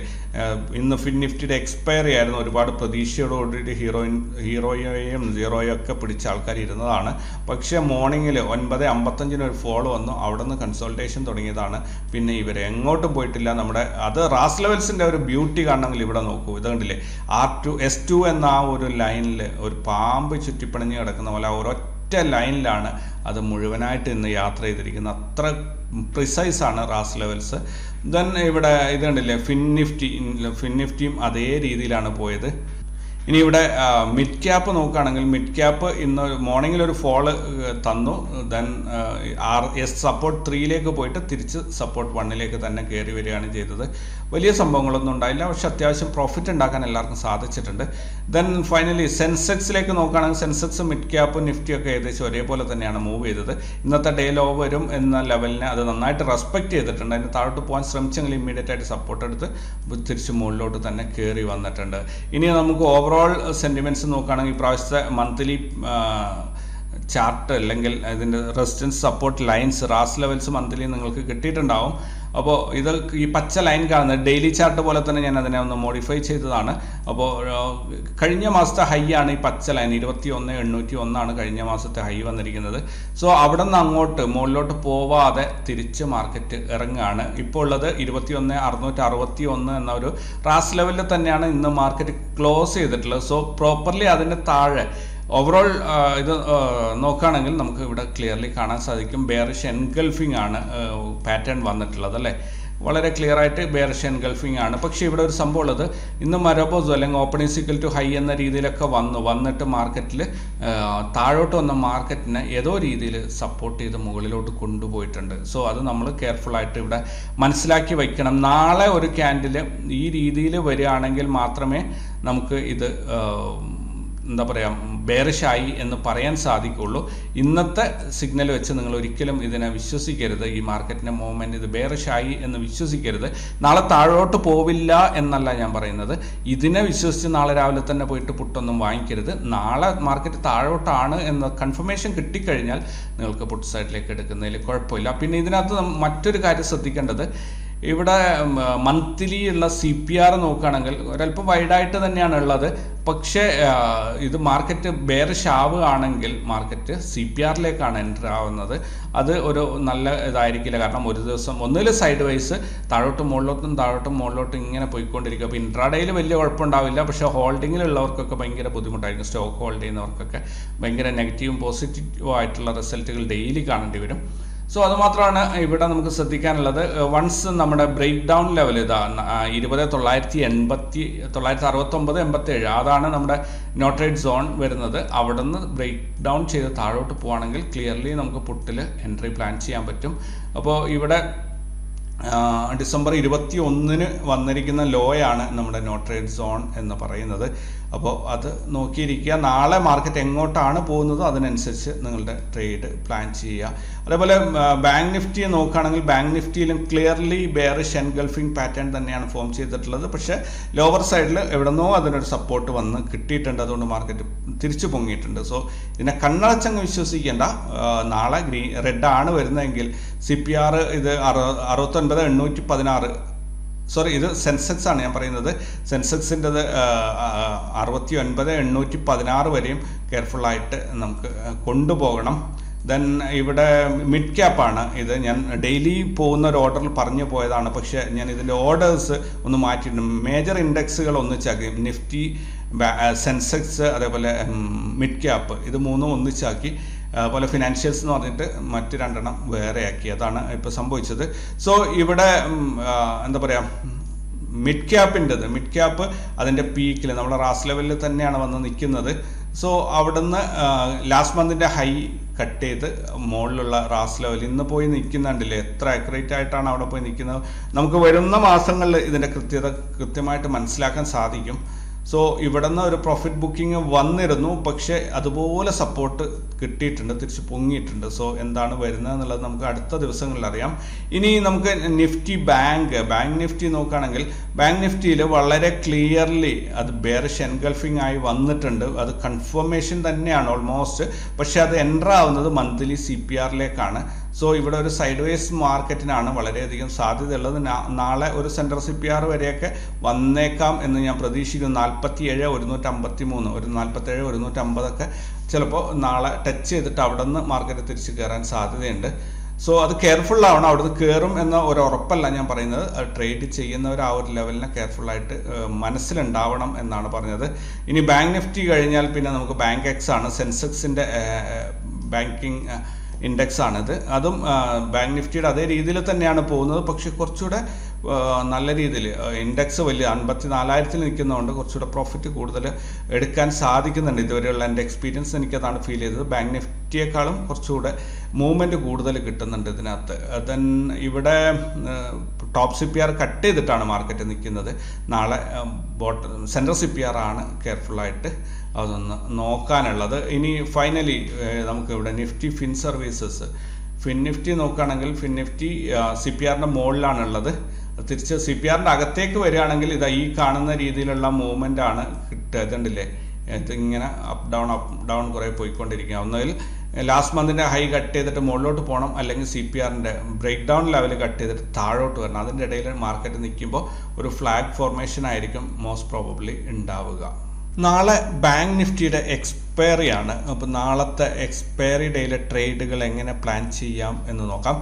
ഇന്ന് ഫിൻ നിഫ്റ്റിയുടെ എക്സ്പയറി ആയിരുന്നു. ഒരുപാട് പ്രതീക്ഷയോടുകൂടി ഹീറോയും സീറോയും ഒക്കെ പിടിച്ച ആൾക്കാർ ഇരുന്നതാണ്. പക്ഷേ മോർണിംഗിൽ 9:55 ഒരു ഫോൾ വന്നു. അവിടെ നിന്ന് കൺസൾട്ടേഷൻ തുടങ്ങിയതാണ്. പിന്നെ ഇവർ എങ്ങോട്ടും പോയിട്ടില്ല. നമ്മുടെ അത് റാസ് ലെവൽസിൻ്റെ ഒരു ബ്യൂട്ടി കാണണമെങ്കിൽ ഇവിടെ നോക്കൂ. ഇത് കണ്ടില്ലേ, S2 എന്ന ആ ഒരു ലൈനിൽ ഒരു പാമ്പ് ചുറ്റിപ്പിണഞ്ഞ് കിടക്കുന്ന പോലെ ഒരൊറ്റ ലൈനിലാണ് അത് മുഴുവനായിട്ട് ഇന്ന് യാത്ര ചെയ്തിരിക്കുന്നത്. അത്ര പ്രിസൈസാണ് റാസ് ലെവൽസ്. ദെൻ ഇവിടെ ഇത് കണ്ടില്ലേ, ഫിൻ നിഫ്റ്റിയും അതേ രീതിയിലാണ് പോയത്. ഇനി ഇവിടെ മിഡ് ക്യാപ്പ് നോക്കുകയാണെങ്കിൽ മിഡ് ക്യാപ്പ് ഇന്ന് മോർണിംഗിൽ ഒരു ഫോള് തന്നു. ദെൻ സപ്പോർട്ട് 3ലേക്ക് പോയിട്ട് തിരിച്ച് സപ്പോർട്ട് 1ലേക്ക് തന്നെ കയറി വരികയാണ് ചെയ്തത്. വലിയ സംഭവങ്ങളൊന്നും ഉണ്ടായില്ല, പക്ഷെ അത്യാവശ്യം പ്രോഫിറ്റ് ഉണ്ടാക്കാൻ എല്ലാവർക്കും സാധിച്ചിട്ടുണ്ട്. ദെൻ ഫൈനലി സെൻസെക്സിലേക്ക് നോക്കുകയാണെങ്കിൽ സെൻസെക്സ് മിഡ് ക്യാപ്പ് നിഫ്റ്റിയൊക്കെ ഏകദേശം ഒരേപോലെ തന്നെയാണ് മൂവ് ചെയ്തത്. ഇന്നത്തെ ഡേ ലോ വരും എന്ന ലെവലിനെ അത് നന്നായിട്ട് റെസ്പെക്ട് ചെയ്തിട്ടുണ്ട്. അതിന് താഴോട്ട് പോകാൻ ശ്രമിച്ചെങ്കിൽ ഇമ്മീഡിയറ്റ് ആയിട്ട് സപ്പോർട്ട് എടുത്ത് തിരിച്ച് മുകളിലോട്ട് തന്നെ കയറി വന്നിട്ടുണ്ട്. ഇനി നമുക്ക് ഓവറോൾ സെൻറ്റിമെൻറ്റ്സ് നോക്കുകയാണെങ്കിൽ ഇപ്രാവശ്യത്തെ മന്ത്ലി ചാർട്ട് അല്ലെങ്കിൽ ഇതിൻ്റെ റെസിസ്റ്റൻസ് സപ്പോർട്ട് ലൈൻസ് റാസ് ലെവൽസ് മന്ത്ലി നിങ്ങൾക്ക് കിട്ടിയിട്ടുണ്ടാവും. അപ്പോൾ ഇത് ഈ പച്ച ലൈൻ കാണുന്നത് ഡെയിലി ചാർട്ട് പോലെ തന്നെ ഞാൻ അതിനെ ഒന്ന് മോഡിഫൈ ചെയ്തതാണ്. അപ്പോൾ കഴിഞ്ഞ മാസത്തെ ഹൈ ആണ് ഈ പച്ച ലൈൻ 21,801 കഴിഞ്ഞ മാസത്തെ ഹൈ വന്നിരിക്കുന്നത്. സോ അവിടെ നിന്ന് അങ്ങോട്ട് മുകളിലോട്ട് പോവാതെ തിരിച്ച് മാർക്കറ്റ് ഇറങ്ങുകയാണ്. ഇപ്പോൾ ഉള്ളത് 21,661 എന്ന ഒരു റാസ് ലെവലിൽ തന്നെയാണ് ഇന്ന് മാർക്കറ്റ് ക്ലോസ് ചെയ്തിട്ടുള്ളത്. സോ പ്രോപ്പർലി അതിൻ്റെ താഴെ ഓവറോൾ ഇത് നോക്കുകയാണെങ്കിൽ നമുക്ക് ഇവിടെ ക്ലിയർലി കാണാൻ സാധിക്കും. ബെയറിഷ് എൻഗൾഫിംഗ് ആണ് പാറ്റേൺ വന്നിട്ടുള്ളത് അല്ലേ. വളരെ ക്ലിയർ ആയിട്ട് ബെയറിഷ് എൻഗൾഫിംഗ് ആണ്. പക്ഷേ ഇവിടെ ഒരു സംഭവം ഉള്ളത്, ഇന്ന് മരബോസ് അല്ലെങ്കിൽ ഓപ്പണിംഗ് ഈക്വൽ ടു ഹൈ എന്ന രീതിയിലൊക്കെ വന്നിട്ട് മാർക്കറ്റിൽ താഴോട്ട് വന്ന മാർക്കറ്റിനെ ഏതോ രീതിയിൽ സപ്പോർട്ട് ചെയ്ത് മുകളിലോട്ട് കൊണ്ടുപോയിട്ടുണ്ട്. സോ അത് നമ്മൾ കെയർഫുള്ളായിട്ട് ഇവിടെ മനസ്സിലാക്കി വയ്ക്കണം. നാളെ ഒരു ക്യാൻഡിൽ ഈ രീതിയിൽ വരികയാണെങ്കിൽ മാത്രമേ നമുക്ക് ഇത് എന്താ പറയുക ബെയറിഷായി എന്ന് പറയാൻ സാധിക്കുള്ളൂ. ഇന്നത്തെ സിഗ്നൽ വെച്ച് നിങ്ങൾ ഒരിക്കലും ഇതിനെ വിശ്വസിക്കരുത്. ഈ മാർക്കറ്റിൻ്റെ മൂവ്മെൻറ്റ് ഇത് ബെയറിഷായി എന്ന് വിശ്വസിക്കരുത്. നാളെ താഴോട്ട് പോവില്ല എന്നല്ല ഞാൻ പറയുന്നത്. ഇതിനെ വിശ്വസിച്ച് നാളെ രാവിലെ തന്നെ പോയിട്ട് പുട്ടൊന്നും വാങ്ങിക്കരുത്. നാളെ മാർക്കറ്റ് താഴോട്ടാണ് എന്ന കൺഫർമേഷൻ കിട്ടിക്കഴിഞ്ഞാൽ നിങ്ങൾക്ക് പുട്ട് സൈഡിലേക്ക് എടുക്കുന്നതിൽ കുഴപ്പമില്ല. പിന്നെ ഇതിനകത്ത് മറ്റൊരു കാര്യം ശ്രദ്ധിക്കേണ്ടത്, ഇവിടെ മന്ത്ലി ഉള്ള CPR നോക്കുകയാണെങ്കിൽ ഒരല്പം വൈഡായിട്ട് തന്നെയാണ് ഉള്ളത്. പക്ഷേ ഇത് മാർക്കറ്റ് ബെയറിഷ് ആവുകയാണെങ്കിൽ മാർക്കറ്റ് CPRലേക്കാണ് എൻ്റർ ആവുന്നത്. അത് ഒരു നല്ല ഇതായിരിക്കില്ല. കാരണം ഒരു ദിവസം ഒന്നിൽ സൈഡ് വൈസ് താഴോട്ടും മുകളിലോട്ടും ഇങ്ങനെ പോയിക്കൊണ്ടിരിക്കുക. അപ്പോൾ ഇൻട്രാഡേയിൽ വലിയ കുഴപ്പമുണ്ടാവില്ല. പക്ഷേ ഹോൾഡിങ്ങിലുള്ളവർക്കൊക്കെ ഭയങ്കര ബുദ്ധിമുട്ടായിരിക്കും. സ്റ്റോക്ക് ഹോൾഡ് ചെയ്യുന്നവർക്കൊക്കെ ഭയങ്കര നെഗറ്റീവും പോസിറ്റീവും ആയിട്ടുള്ള റിസൾട്ടുകൾ ഡെയിലി കാണേണ്ടി വരും. സോ അതുമാത്രമാണ് ഇവിടെ നമുക്ക് ശ്രദ്ധിക്കാനുള്ളത്. വൺസ് നമ്മുടെ ബ്രേക്ക് ഡൗൺ ലെവൽ ഇതാ 20,969.87 അതാണ് നമ്മുടെ നോട്രേറ്റ് സോൺ വരുന്നത്. അവിടെ നിന്ന് ബ്രേക്ക് ഡൗൺ ചെയ്ത് താഴോട്ട് പോവുകയാണെങ്കിൽ ക്ലിയർലി നമുക്ക് പുട്ടിൽ എൻട്രി പ്ലാൻ ചെയ്യാൻ പറ്റും. അപ്പോൾ ഇവിടെ ഡിസംബർ 21 വന്നിരിക്കുന്ന ലോയാണ് നമ്മുടെ നോട്രേറ്റ് സോൺ എന്ന് പറയുന്നത്. അപ്പോൾ അത് നോക്കിയിരിക്കുക. നാളെ മാർക്കറ്റ് എങ്ങോട്ടാണ് പോകുന്നത് അതിനനുസരിച്ച് നിങ്ങളുടെ ട്രേഡ് പ്ലാൻ ചെയ്യുക. അതേപോലെ ബാങ്ക് നിഫ്റ്റി നോക്കുകയാണെങ്കിൽ ബാങ്ക് നിഫ്റ്റിയിലും ക്ലിയർലി ബെയറിഷ് എൻഗൾഫിംഗ് പാറ്റേൺ തന്നെയാണ് ഫോം ചെയ്തിട്ടുള്ളത്. പക്ഷേ ലോവർ സൈഡിൽ എവിടെന്നോ അതിനൊരു സപ്പോർട്ട് വന്ന് കിട്ടിയിട്ടുണ്ട്. അതുകൊണ്ട് മാർക്കറ്റ് തിരിച്ചു പൊങ്ങിയിട്ടുണ്ട്. സോ ഇതിനെ കണ്ണടച്ചങ്ങ് വിശ്വസിക്കേണ്ട. നാളെ റെഡ് ആണ് വരുന്നതെങ്കിൽ CPR ഇത് 69,816, സോറി ഇത് സെൻസെക്സ് ആണ് ഞാൻ പറയുന്നത്. സെൻസെക്സിൻ്റെത് 69,816 വരെയും കെയർഫുള്ളായിട്ട് നമുക്ക് കൊണ്ടുപോകണം. ദെൻ ഇവിടെ മിഡ് ക്യാപ്പാണ്. ഇത് ഞാൻ ഡെയിലി പോകുന്ന ഒരു ഓർഡറിൽ പറഞ്ഞു പോയതാണ്. പക്ഷേ ഞാൻ ഇതിൻ്റെ ഓർഡേഴ്സ് ഒന്ന് മാറ്റിയിട്ടുണ്ട്. മേജർ ഇൻഡെക്സുകൾ ഒന്നിച്ചാക്കി, നിഫ്റ്റി, സെൻസെക്സ്, അതേപോലെ മിഡ് ക്യാപ്പ്, ഇത് മൂന്നും ഒന്നിച്ചാക്കി. അതുപോലെ ഫിനാൻഷ്യൽസ് എന്ന് പറഞ്ഞിട്ട് മറ്റ് 2 വേറെയാക്കി. അതാണ് ഇപ്പോൾ സംഭവിച്ചത്. സോ ഇവിടെ എന്താ പറയുക, മിഡ് ക്യാപ്പ് അതിൻ്റെ പീക്കിൽ നമ്മുടെ റാസ് ലെവലിൽ തന്നെയാണ് വന്ന് നിൽക്കുന്നത്. സോ അവിടുന്ന് ലാസ്റ്റ് മന്തിൻ്റെ ഹൈ കട്ട് ചെയ്ത് മുകളിലുള്ള റാസ് ലെവൽ ഇന്ന് പോയി നിൽക്കുന്നുണ്ടല്ലേ, എത്ര അക്യുറേറ്റ് ആയിട്ടാണ് അവിടെ പോയി നിൽക്കുന്നത്. നമുക്ക് വരുന്ന മാസങ്ങളിൽ ഇതിൻ്റെ കൃത്യമായിട്ട് മനസ്സിലാക്കാൻ സാധിക്കും. സോ ഇവിടെ നിന്ന് ഒരു പ്രോഫിറ്റ് ബുക്കിംഗ് വന്നിരുന്നു. പക്ഷേ അതുപോലെ സപ്പോർട്ട് കിട്ടിയിട്ടുണ്ട്, തിരിച്ച് പൊങ്ങിയിട്ടുണ്ട്. സോ എന്താണ് വരുന്നത് എന്നുള്ളത് നമുക്ക് അടുത്ത ദിവസങ്ങളിൽ അറിയാം. ഇനി നമുക്ക് നിഫ്റ്റി ബാങ്ക് നിഫ്റ്റി നോക്കുകയാണെങ്കിൽ ബാങ്ക് നിഫ്റ്റിയിൽ വളരെ ക്ലിയർലി അത് ബെയറിഷ് എൻഗൾഫിംഗ് ആയി വന്നിട്ടുണ്ട്. അത് കൺഫർമേഷൻ തന്നെയാണ് ഓൾമോസ്റ്റ്. പക്ഷെ അത് എൻ്റർ ആവുന്നത് മന്ത്ലി CPRയിലേക്കാണ്. സോ ഇവിടെ ഒരു സൈഡ് വേസ് മാർക്കറ്റിനാണ് വളരെയധികം സാധ്യതയുള്ളത്. നാളെ ഒരു സെൻട്രൽ CPR വരെയൊക്കെ വന്നേക്കാം എന്ന് ഞാൻ പ്രതീക്ഷിക്കുന്നു. 47,153, ഒരു 47,150 ചിലപ്പോൾ നാളെ ടച്ച് ചെയ്തിട്ട് അവിടെ നിന്ന് മാർക്കറ്റ് തിരിച്ച് കയറാൻ സാധ്യതയുണ്ട്. സോ അത് കെയർഫുൾ ആവണം. അവിടുന്ന് കയറും എന്ന ഒരു ഉറപ്പല്ല ഞാൻ പറയുന്നത്. ട്രേഡ് ചെയ്യുന്നവർ ആ ഒരു ലെവലിനെ കെയർഫുള്ളായിട്ട് മനസ്സിലുണ്ടാവണം എന്നാണ് പറഞ്ഞത്. ഇനി ബാങ്ക് നിഫ്റ്റി കഴിഞ്ഞാൽ പിന്നെ നമുക്ക് ബാങ്ക് എക്സ് ആണ്. സെൻസെക്സിൻ്റെ ബാങ്കിങ് ഇൻഡെക്സ് ആണിത്. അതും ബാങ്ക് നിഫ്റ്റിയുടെ അതേ രീതിയിൽ തന്നെയാണ് പോകുന്നത്. പക്ഷെ കുറച്ചുകൂടെ നല്ല രീതിയിൽ ഇൻഡെക്സ് വലിയ 54,000 നിൽക്കുന്നതുകൊണ്ട് കുറച്ചുകൂടെ പ്രോഫിറ്റ് കൂടുതൽ എടുക്കാൻ സാധിക്കുന്നുണ്ട്. ഇതുവരെയുള്ള എൻ്റെ എക്സ്പീരിയൻസ് എനിക്കതാണ് ഫീൽ ചെയ്തത്. ബാങ്ക് നിഫ്റ്റിയേക്കാളും കുറച്ചുകൂടെ മൂവ്മെൻറ്റ് കൂടുതൽ കിട്ടുന്നുണ്ട് ഇതിനകത്ത്. ദെൻ ഇവിടെ ടോപ്പ് CPR കട്ട് ചെയ്തിട്ടാണ് മാർക്കറ്റ് നിൽക്കുന്നത്. നാളെ സെൻട്രൽ CPR ആണ് കെയർഫുള്ളായിട്ട് അതൊന്ന് നോക്കാനുള്ളത്. ഇനി ഫൈനലി നമുക്ക് ഇവിടെ Nifty fin services, fin Nifty നോക്കുകയാണെങ്കിൽ ഫിൻ നിഫ്റ്റി CPRൻ്റെ മുകളിലാണുള്ളത്. തിരിച്ച് CPRൻ്റെ അകത്തേക്ക് വരികയാണെങ്കിൽ ഇതാ ഈ കാണുന്ന രീതിയിലുള്ള മൂവ്മെൻ്റ് ആണ് കിട്ടുക. ഇതുണ്ടല്ലേ, ഇതിങ്ങനെ അപ്പ് ഡൗൺ കുറേ പോയിക്കൊണ്ടിരിക്കുക. ഒന്നുകിൽ ലാസ്റ്റ് മന്തിൻ്റെ ഹൈ കട്ട് ചെയ്തിട്ട് മുകളിലോട്ട് പോകണം, അല്ലെങ്കിൽ CPRൻ്റെ ബ്രേക്ക് ഡൗൺ ലെവൽ കട്ട് ചെയ്തിട്ട് താഴോട്ട് വരണം. അതിൻ്റെ ഇടയിൽ മാർക്കറ്റ് നിൽക്കുമ്പോൾ ഒരു ഫ്ലാഗ് ഫോർമേഷൻ ആയിരിക്കും മോസ്റ്റ് പ്രോബബ്ലി ഉണ്ടാവുക. നാളെ ബാങ്ക് നിഫ്റ്റിയുടെ എക്സ്പയറി ആണ്. അപ്പോൾ നാളത്തെ എക്സ്പയറി ഡേയിലെ ട്രേഡുകൾ എങ്ങനെ പ്ലാൻ ചെയ്യാം എന്ന് നോക്കാം.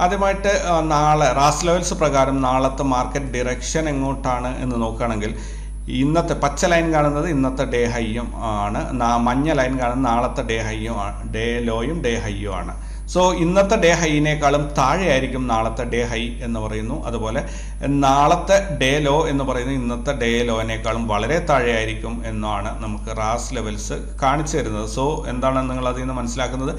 ആദ്യമായിട്ട് നാളെ റാസ് ലെവൽസ് പ്രകാരം നാളത്തെ മാർക്കറ്റ് ഡിറക്ഷൻ എങ്ങോട്ടാണ് എന്ന് നോക്കുകയാണെങ്കിൽ ഇന്നത്തെ പച്ച ലൈൻ കാണുന്നത് ഇന്നത്തെ ഡേ ഹൈയും ആണ്. മഞ്ഞ ലൈൻ കാണുന്നത് നാളത്തെ ഡേ ഹൈയും ഡേ ലോയും ഡേ ഹൈയും ആണ്. സോ ഇന്നത്തെ ഡേ ഹൈനേക്കാളും താഴെയായിരിക്കും നാളത്തെ ഡേ ഹൈ എന്ന് പറയുന്നു. അതുപോലെ നാളത്തെ ഡേ ലോ എന്ന് പറയുന്നത് ഇന്നത്തെ ഡേ ലോനേക്കാളും വളരെ താഴെയായിരിക്കും എന്നാണ് നമുക്ക് റാസ് ലെവൽസ് കാണിച്ചു തരുന്നത്. സോ എന്താണ് നിങ്ങൾ അതിൽ നിന്ന് മനസ്സിലാക്കുന്നത്?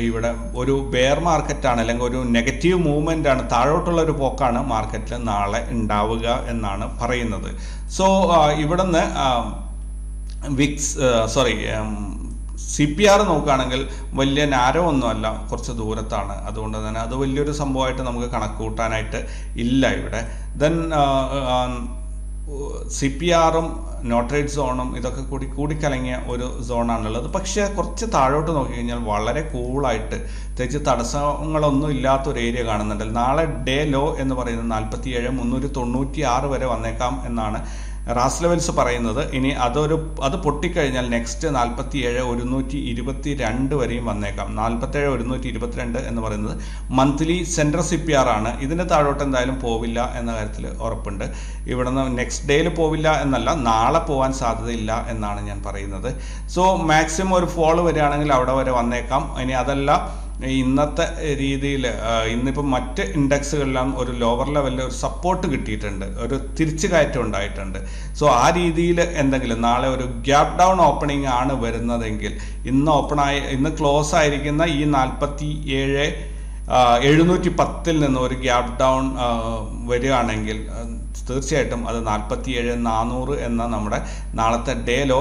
ഇവിടെ ഒരു ബെയർ മാർക്കറ്റാണ്, അല്ലെങ്കിൽ ഒരു നെഗറ്റീവ് മൂവ്മെൻ്റ് ആണ്, താഴോട്ടുള്ള ഒരു പോക്കാണ് മാർക്കറ്റിൽ നാളെ ഉണ്ടാവുക എന്നാണ് പറയുന്നത്. സോ ഇവിടുന്ന് CPR നോക്കുകയാണെങ്കിൽ വലിയ നാരോ ഒന്നുമല്ല, കുറച്ച് ദൂരത്താണ്. അതുകൊണ്ട് തന്നെ അത് വലിയൊരു സംഭവമായിട്ട് നമുക്ക് കണക്ക് കൂട്ടാനായിട്ട് ഇല്ല ഇവിടെ. ദെൻ CPRും നോട്രേറ്റ് സോണും ഇതൊക്കെ കൂടിക്കലങ്ങിയ ഒരു സോണാണുള്ളത്. പക്ഷേ കുറച്ച് താഴോട്ട് നോക്കിക്കഴിഞ്ഞാൽ വളരെ കൂളായിട്ട് പ്രത്യേകിച്ച് തടസ്സങ്ങളൊന്നും ഇല്ലാത്തൊരു ഏരിയ കാണുന്നുണ്ട്. നാളെ ഡേ ലോ എന്ന് പറയുന്നത് 47,396 വരെ വന്നേക്കാം എന്നാണ് റാസ് ലെവൽസ് പറയുന്നത്. ഇനി അത് പൊട്ടിക്കഴിഞ്ഞാൽ നെക്സ്റ്റ് 47,122 വരെയും വന്നേക്കാം. 47,122 എന്ന് പറയുന്നത് മന്ത്ലി സെൻട്രൽ CPR ആണ്. ഇതിൻ്റെ താഴോട്ട് എന്തായാലും പോവില്ല എന്ന കാര്യത്തിൽ ഉറപ്പുണ്ട്. ഇവിടുന്ന് നെക്സ്റ്റ് ഡേയിൽ പോവില്ല എന്നല്ല, നാളെ പോകാൻ സാധ്യതയില്ല എന്നാണ് ഞാൻ പറയുന്നത്. സോ മാക്സിമം ഒരു ഫോൾ വരികയാണെങ്കിൽ അവിടെ വരെ വന്നേക്കാം. ഇനി അതല്ല ഇന്നത്തെ രീതിയിൽ ഇന്നിപ്പോൾ മറ്റ് ഇൻഡെക്സുകളെല്ലാം ഒരു ലോവർ ലെവലിൽ ഒരു സപ്പോർട്ട് കിട്ടിയിട്ടുണ്ട്, ഒരു തിരിച്ചു കയറ്റം ഉണ്ടായിട്ടുണ്ട്. സോ ആ രീതിയിൽ എന്തെങ്കിലും നാളെ ഒരു ഗ്യാപ് ഡൗൺ ഓപ്പണിംഗ് ആണ് വരുന്നതെങ്കിൽ ഇന്ന് ക്ലോസ് ആയിരിക്കുന്ന ഈ 47,710 നിന്ന് ഒരു ഗ്യാപ് ഡൗൺ വരികയാണെങ്കിൽ തീർച്ചയായിട്ടും അത് 47,400 എന്ന നമ്മുടെ നാളത്തെ ഡേ ലോ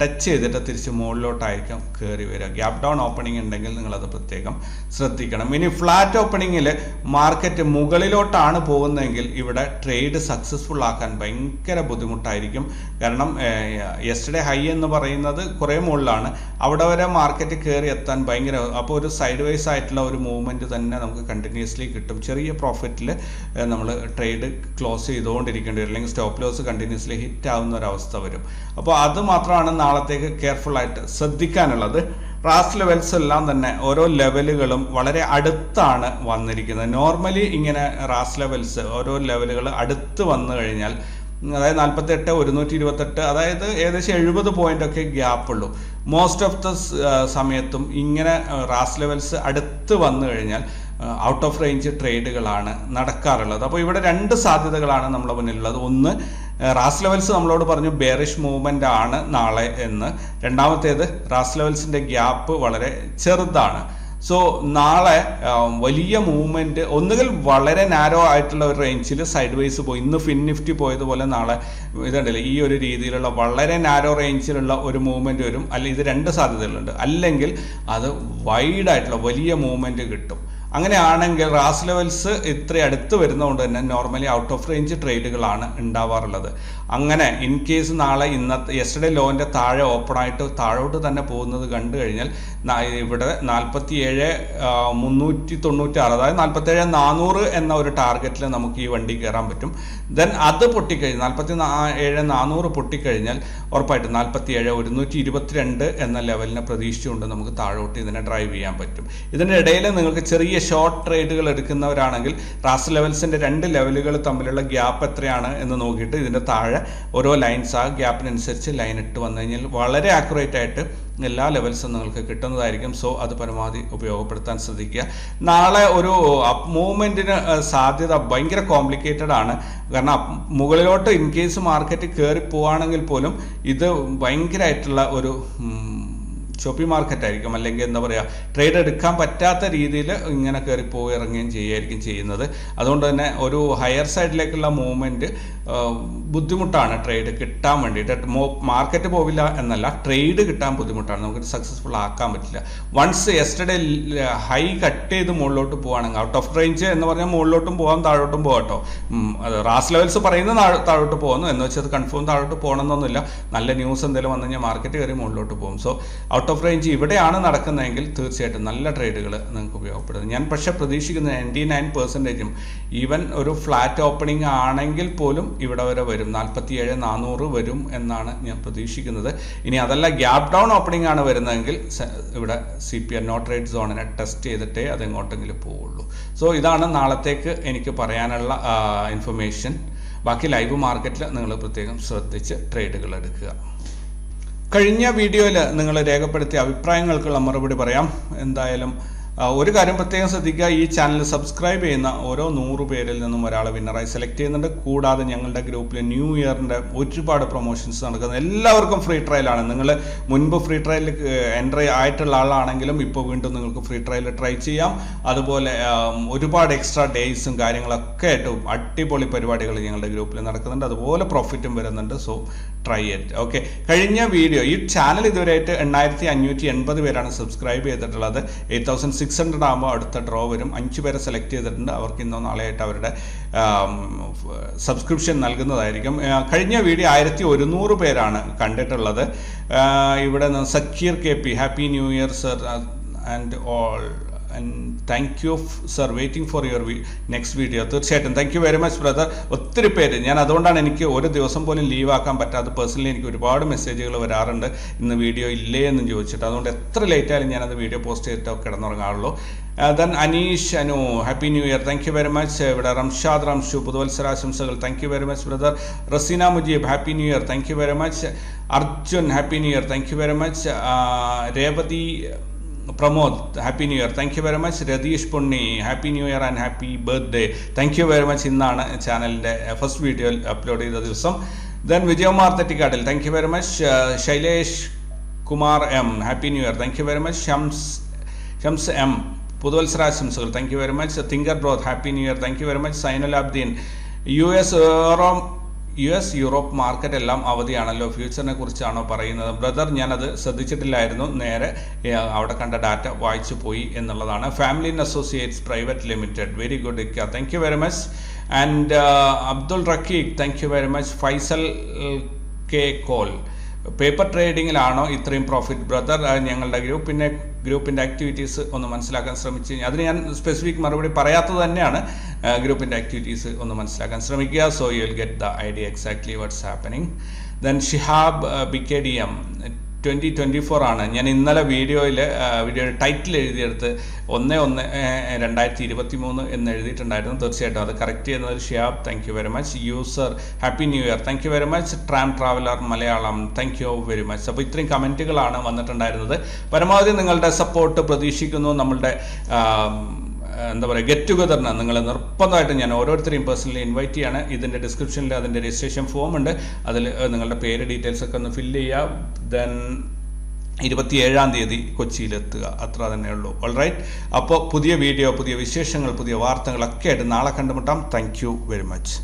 ടച്ച് ചെയ്തിട്ട് തിരിച്ച് മുകളിലോട്ടായിരിക്കും കയറി വരിക. ഗ്യാപ് ഡൗൺ ഓപ്പണിംഗ് ഉണ്ടെങ്കിൽ നിങ്ങളത് പ്രത്യേകം ശ്രദ്ധിക്കണം. ഇനി ഫ്ലാറ്റ് ഓപ്പണിങ്ങിൽ മാർക്കറ്റ് മുകളിലോട്ടാണ് പോകുന്നതെങ്കിൽ ഇവിടെ ട്രേഡ് സക്സസ്ഫുൾ ആക്കാൻ ഭയങ്കര ബുദ്ധിമുട്ടായിരിക്കും. കാരണം യെസ്റ്റർഡേ ഹൈ എന്ന് പറയുന്നത് കുറേ മുകളിലാണ്, അവിടെ വരെ മാർക്കറ്റ് കയറി എത്താൻ ഭയങ്കര, അപ്പോൾ ഒരു സൈഡ് വൈസ് ആയിട്ടുള്ള ഒരു മൂവ്മെൻറ്റ് തന്നെ നമുക്ക് കണ്ടിന്യൂസ്ലി കിട്ടും. ചെറിയ പ്രോഫിറ്റിൽ നമ്മൾ ട്രേഡ് ക്ലോസ് ചെയ്തുകൊണ്ടിരിക്കേണ്ടി വരും, അല്ലെങ്കിൽ സ്റ്റോപ്പ് ലോസ് കണ്ടിന്യൂസ്ലി ഹിറ്റ് ആവുന്ന ഒരവസ്ഥ വരും. അപ്പോൾ അത് മാത്രമാണ് നാളത്തേക്ക് കെയർഫുൾ ആയിട്ട് ശ്രദ്ധിക്കാനുള്ളത്. റാസ് ലെവൽസ് എല്ലാം തന്നെ ഓരോ ലെവലുകളും വളരെ അടുത്താണ് വന്നിരിക്കുന്നത്. നോർമലി ഇങ്ങനെ റാസ് ലെവൽസ് ഓരോ ലെവലുകൾ അടുത്ത് വന്നു കഴിഞ്ഞാൽ, അതായത് 48, 128, അതായത് ഏകദേശം 70 പോയിന്റൊക്കെ ഗ്യാപ്പുള്ളൂ. മോസ്റ്റ് ഓഫ് ദ സമയത്തും ഇങ്ങനെ റാസ് ലെവൽസ് അടുത്ത് വന്നു കഴിഞ്ഞാൽ ഔട്ട് ഓഫ് റേഞ്ച് ട്രേഡുകളാണ് നടക്കാറുള്ളത്. അപ്പോൾ ഇവിടെ 2 സാധ്യതകളാണ് നമ്മുടെ മുന്നിലുള്ളത്. ഒന്ന്, റാസ് ലെവൽസ് നമ്മളോട് പറഞ്ഞു ബെയറിഷ് മൂവ്മെന്റ് ആണ് നാളെ എന്ന്. രണ്ടാമത്തേത്, റാസ് ലെവൽസിന്റെ ഗ്യാപ്പ് വളരെ ചെറുതാണ്. സോ നാളെ വലിയ മൂവ്മെന്റ്, ഒന്നുകിൽ വളരെ നാരോ ആയിട്ടുള്ള ഒരു റേഞ്ചിൽ സൈഡ് വൈസ് പോയി, ഇന്ന് ഫിൻ നിഫ്റ്റി പോയതുപോലെ നാളെ ഇതുണ്ടല്ലേ ഈ ഒരു രീതിയിലുള്ള വളരെ നാരോ റേഞ്ചിലുള്ള ഒരു മൂവ്മെന്റ് വരും. അല്ലെങ്കിൽ ഇത് 2 സാധ്യതകളുണ്ട്. അല്ലെങ്കിൽ അത് വൈഡ് ആയിട്ടുള്ള വലിയ മൂവ്മെന്റ് കിട്ടും. അങ്ങനെയാണെങ്കിൽ റാസ് ലെവൽസ് ഇത്ര അടുത്ത് വരുന്നതുകൊണ്ട് തന്നെ നോർമലി ഔട്ട് ഓഫ് റേഞ്ച് ട്രേഡുകളാണ് ഉണ്ടാവാറുള്ളത്. അങ്ങനെ ഇൻ കേസ് നാളെ യെസ്റ്റർഡേ ലോൻ്റെ താഴെ ഓപ്പൺ ആയിട്ട് താഴോട്ട് തന്നെ പോകുന്നത് കണ്ടു കഴിഞ്ഞാൽ ഇവിടെ 47,396, അതായത് 47,400 എന്ന ഒരു ടാർഗറ്റിൽ നമുക്ക് ഈ വണ്ടി കയറാൻ പറ്റും. ദെൻ അത് പൊട്ടിക്കഴിഞ്ഞാൽ 47,400 പൊട്ടിക്കഴിഞ്ഞാൽ ഉറപ്പായിട്ടും 47,122 എന്ന ലെവലിനെ പ്രതീക്ഷിച്ചുകൊണ്ട് നമുക്ക് താഴോട്ട് ഇതിനെ ഡ്രൈവ് ചെയ്യാൻ പറ്റും. ഇതിൻ്റെ ഇടയിൽ നിങ്ങൾക്ക് ചെറിയ ഷോർട്ട് ട്രേഡുകൾ എടുക്കുന്നവരാണെങ്കിൽ റാസ് ലെവൽസിൻ്റെ 2 ലെവലുകൾ തമ്മിലുള്ള ഗ്യാപ്പ് എത്രയാണ് എന്ന് നോക്കിയിട്ട് ഇതിൻ്റെ താഴെ ഓരോ ലൈൻസ് ആ ഗ്യാപ്പിനനുസരിച്ച് ലൈൻ ഇട്ട് വന്നു കഴിഞ്ഞാൽ വളരെ ആക്യുറേറ്റ് ആയിട്ട് എല്ലാ ലെവൽസും നിങ്ങൾക്ക് കിട്ടുന്നതായിരിക്കും. സോ അത് പരമാവധി ഉപയോഗപ്പെടുത്താൻ ശ്രദ്ധിക്കുക. നാളെ ഒരു അപ്പ് മൂവ്മെൻറ്റിന് സാധ്യത ഭയങ്കര കോംപ്ലിക്കേറ്റഡ് ആണ്. കാരണം മുകളിലോട്ട് ഇൻ കേസ് മാർക്കറ്റ് കയറി പോവുകയാണെങ്കിൽ പോലും ഇത് ഭയങ്കരമായിട്ടുള്ള ഒരു ഷോപ്പി മാർക്കറ്റ് ആയിരിക്കും, അല്ലെങ്കിൽ എന്താ പറയുക, ട്രേഡ് എടുക്കാൻ പറ്റാത്ത രീതിയിൽ ഇങ്ങനെ കയറി പോയി ഇറങ്ങുകയും ചെയ്യുമായിരിക്കും ചെയ്യുന്നത്. അതുകൊണ്ട് തന്നെ ഒരു ഹയർ സൈഡിലേക്കുള്ള മൂവ്മെൻറ്റ് ബുദ്ധിമുട്ടാണ് ട്രേഡ് കിട്ടാൻ വേണ്ടിയിട്ട്. മാർക്കറ്റ് പോവില്ല എന്നല്ല, ട്രേഡ് കിട്ടാൻ ബുദ്ധിമുട്ടാണ്, നമുക്ക് സക്സസ്ഫുൾ ആക്കാൻ പറ്റില്ല. വൺസ് യെസ്റ്റർഡേ ഹൈ കട്ട് ചെയ്ത് മുകളിലോട്ട് പോവുകയാണെങ്കിൽ ഔട്ട് ഓഫ് റേഞ്ച് എന്ന് പറഞ്ഞാൽ മുകളിലോട്ടും പോകാം താഴോട്ടും പോകാം കേട്ടോ. റാസ് ലെവൽസ് പറയുന്നത് താഴോട്ട് പോകുന്നു എന്ന് വെച്ചാൽ കൺഫേം താഴോട്ട് പോകണമെന്നൊന്നുമില്ല. നല്ല ന്യൂസ് എന്തെങ്കിലും വന്നു കഴിഞ്ഞാൽ മാർക്കറ്റ് കയറി മുകളിലോട്ട് പോകും. സോ ഔട്ട് ഓഫ് റേഞ്ച് ഇവിടെയാണ് നടക്കുന്നതെങ്കിൽ തീർച്ചയായിട്ടും നല്ല ട്രേഡുകൾ നിങ്ങൾക്ക് ഉപയോഗപ്പെടുന്നത്. ഞാൻ പക്ഷേ പ്രതീക്ഷിക്കുന്നത് 99% ഈവൻ ഒരു ഫ്ലാറ്റ് ഓപ്പണിംഗ് ആണെങ്കിൽ പോലും ഇവിടെ വരെ വരും, 47,400 വരും എന്നാണ് ഞാൻ പ്രതീക്ഷിക്കുന്നത്. ഇനി അതല്ല ഗ്യാപ് ഡൗൺ ഓപ്പണിംഗ് ആണ് വരുന്നതെങ്കിൽ ഇവിടെ CPR നോ ട്രേഡ് സോണിനെ ടെസ്റ്റ് ചെയ്തിട്ടേ അതെങ്ങോട്ടെങ്കിലും പോവുള്ളൂ. സോ ഇതാണ് നാളത്തേക്ക് എനിക്ക് പറയാനുള്ള ഇൻഫർമേഷൻ. ബാക്കി ലൈവ് മാർക്കറ്റിൽ നിങ്ങൾ പ്രത്യേകം ശ്രദ്ധിച്ച് ട്രേഡുകൾ എടുക്കുക. കഴിഞ്ഞ വീഡിയോയിൽ നിങ്ങൾ രേഖപ്പെടുത്തിയ അഭിപ്രായങ്ങൾക്കുള്ള മറുപടി പറയാം. എന്തായാലും ഒരു കാര്യം പ്രത്യേകം ശ്രദ്ധിക്കുക, ഈ ചാനൽ സബ്സ്ക്രൈബ് ചെയ്യുന്ന ഓരോ 100 പേരിൽ നിന്നും ഒരാളെ വിന്നറായി സെലക്ട് ചെയ്യുന്നുണ്ട്. കൂടാതെ ഞങ്ങളുടെ ഗ്രൂപ്പിൽ ന്യൂ ഇയറിൻ്റെ ഒരുപാട് പ്രൊമോഷൻസ് നടക്കുന്നത്. എല്ലാവർക്കും ഫ്രീ ട്രയലാണ്. നിങ്ങൾ മുൻപ് ഫ്രീ ട്രയലിൽ എൻട്രി ആയിട്ടുള്ള ആളാണെങ്കിലും ഇപ്പോൾ വീണ്ടും നിങ്ങൾക്ക് ഫ്രീ ട്രയൽ ട്രൈ ചെയ്യാം. അതുപോലെ ഒരുപാട് എക്സ്ട്രാ ഡേയ്സും കാര്യങ്ങളൊക്കെ ആയിട്ട് അടിപൊളി പരിപാടികൾ ഞങ്ങളുടെ ഗ്രൂപ്പിൽ നടക്കുന്നുണ്ട്. അതുപോലെ പ്രോഫിറ്റും വരുന്നുണ്ട്. So try it. ഓക്കെ, കഴിഞ്ഞ വീഡിയോ ഈ ചാനൽ ഇതുവരെയായിട്ട് 8,580 പേരാണ് സബ്സ്ക്രൈബ് ചെയ്തിട്ടുള്ളത്. 8,600 ആകുമ്പോൾ അടുത്ത ഡ്രോ വരും. 5 പേരെ സെലക്ട് ചെയ്തിട്ടുണ്ട്. അവർക്ക് ഇന്നോ നാളെയായിട്ട് അവരുടെ സബ്സ്ക്രിപ്ഷൻ നൽകുന്നതായിരിക്കും. കഴിഞ്ഞ വീഡിയോ 1,100 പേരാണ് കണ്ടിട്ടുള്ളത്. ഇവിടെ Zakir KP, happy new year sir and all, and thank you sir, waiting for your next video. തീർച്ചയായിട്ടും thank you very much brother. ഒത്തിരി പേര്, ഞാൻ അതുകൊണ്ടാണ് എനിക്ക് ഒരു ദിവസം പോലും ലീവ് ആക്കാൻ പറ്റാതെ. പേഴ്സണലി എനിക്ക് ഒരുപാട് മെസ്സേജുകൾ വരാറുണ്ട്, ഇന്ന് വീഡിയോ ഇല്ലേ എന്നും ചോദിച്ചിട്ട്. അതുകൊണ്ട് എത്ര ലേറ്റ് ആയാലും ഞാനത് വീഡിയോ പോസ്റ്റ് ചെയ്തിട്ട് കിടന്നുറങ്ങാറുള്ളൂ. Then Aneesh Anu, happy new year, thank you very much. ഇവിടെ റംഷാദ് റംഷു, പുതുവത്സരാശംസകൾ, thank you very much brother. Raseena Mujeeb, happy new year, thank you very much. Arjun, happy new year, thank you very much. Revathi Pramod happy new year, thank you very much. Ratheesh Punni happy new year and happy birthday, thank you very much. ഇന്നാണ് ചാനലിൻ്റെ first video upload ചെയ്ത ദിവസം. Then Vijayakumar Thettikkattil thank you very much. Shailesh Kumar M happy new year, thank you very much. Shams M പുതുവത്സരാശംസകൾ, thank you very much. Thinker broth happy new year, thank you very much. Zainul Abdeen US Europe market എല്ലാം അവധിയാണല്ലോ, ഫ്യൂച്ചറിനെ കുറിച്ചാണോ പറയുന്നത്? Brother, ഞാനത് ശ്രദ്ധിച്ചിട്ടില്ലായിരുന്നു, നേരെ അവിടെ കണ്ട data വായിച്ചു പോയി എന്നുള്ളതാണ്. Family associates private limited, very good ഇക്ക, thank you very much. And Abdul Raqeeb thank you very much. Faisal K കോൾ, പേപ്പർ ട്രേഡിങ്ങിലാണോ ഇത്രയും പ്രോഫിറ്റ് ബ്രദർ? ഞങ്ങളുടെ ഗ്രൂപ്പിൻ്റെ ആക്ടിവിറ്റീസ് ഒന്ന് മനസ്സിലാക്കാൻ ശ്രമിച്ചു. അതിന് ഞാൻ സ്പെസിഫിക് മറുപടി പറയാത്തത് തന്നെയാണ്. ഗ്രൂപ്പിൻ്റെ ആക്ടിവിറ്റീസ് ഒന്ന് മനസ്സിലാക്കാൻ ശ്രമിക്കുക. So you will get the idea exactly what's happening. Then Shihab BKDM 2024 ആണ്. ഞാൻ ഇന്നലെ വീഡിയോയുടെ ടൈറ്റിൽ എഴുതിയെടുത്ത് 1/1/2023 എന്ന് എഴുതിയിട്ടുണ്ടായിരുന്നു. തീർച്ചയായിട്ടും അത് കറക്റ്റ് ചെയ്യുന്നത് Shiyab, thank you very much. User happy new year, thank you very much. Traveller Malayalam, thank you very much. അപ്പോൾ ഇത്രയും കമൻറ്റുകളാണ് വന്നിട്ടുണ്ടായിരുന്നത്. പരമാവധി നിങ്ങളുടെ സപ്പോർട്ട് പ്രതീക്ഷിക്കുന്നു. നമ്മളുടെ എന്താ പറയുക, ഗെറ്റ് ടുഗദറിന് നിങ്ങളെ നിർബന്ധമായിട്ട് ഞാൻ ഓരോരുത്തരെയും പേഴ്സണലി ഇൻവൈറ്റ് ചെയ്യാണ്. ഇതിൻ്റെ ഡിസ്ക്രിപ്ഷനിൽ അതിൻ്റെ രജിസ്ട്രേഷൻ ഫോം ഉണ്ട്, അതിൽ നിങ്ങളുടെ പേര് ഡീറ്റെയിൽസ് ഒക്കെ ഒന്ന് ഫില്ല് ചെയ്യുക. ദെൻ 27-ാം തീയതി കൊച്ചിയിലെത്തുക, അത്ര തന്നെ ഉള്ളൂ. ഓൾറൈറ്റ്, അപ്പോൾ പുതിയ വീഡിയോ, പുതിയ വിശേഷങ്ങൾ, പുതിയ വാർത്തകളൊക്കെ ആയിട്ട് നാളെ കണ്ടുമുട്ടാം. Thank you very much.